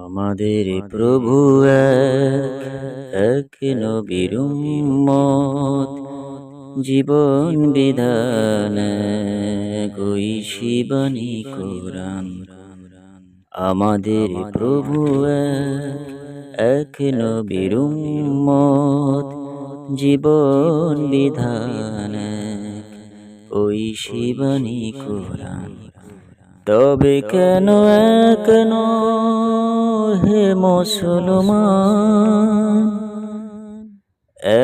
আমাদের প্রভু এক নবীর উম্মত, জীবন বিধান গৈশিবানী কোরআন। আমাদের প্রভু এক নবীর উম্মত, জীবন বিধান গৈশিবানী কোরআন। তবে কেন হে মুসলমান,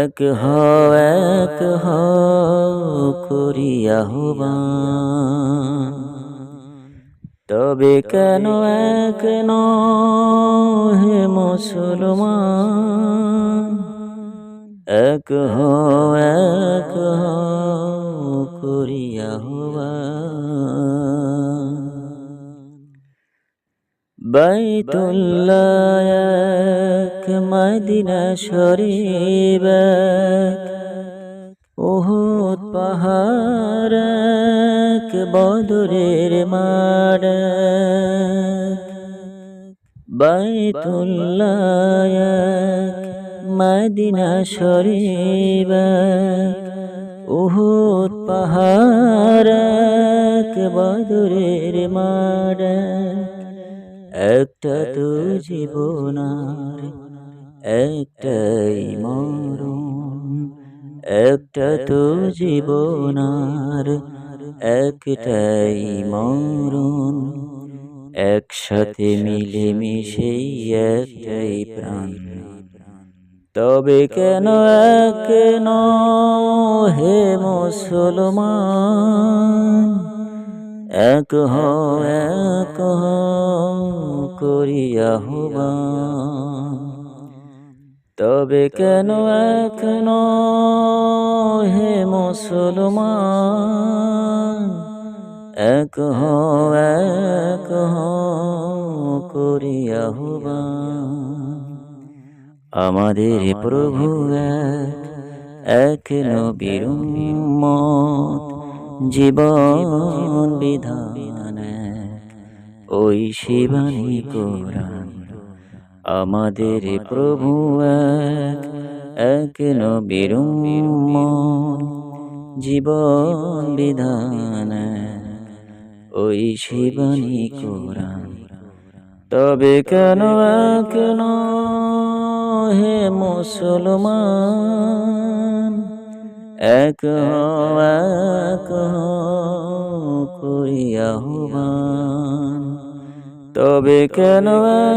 এক করি আহ্বান। তবে কেন হে মুসলমান, এক করি আহ্বান। বাইতুল্লাহ এক, মদিনা শরীফ এক, উহুদ পাহাড় এক, বদরের মাঠ এক। বাইতুল্লাহ এক, মদিনা শরীফ এক, উহুদ পাহাড় এক, বদরের মাঠ এক। একটা তো জীবন আর একটাই মরণ, একটা তো জীবন আর একটাই মরণ। একসাথে মিলেমিশে একটাই প্রাণ। তবে কেন হে মুসলমান, এক করি আহ্বান। তবে কেন হে মুসলমান, এক করি আহ্বান। আমাদের প্রভু এক নবীর উম্মত, জীবন বিধান গৈশিবানী কোরআন। আমাদের প্রভু এক নবীর উম্মত, জীবন বিধান গৈশিবানী কোরআন। তবে কেন হে মুসলমান, এক করি আহ্বান। তবে কেন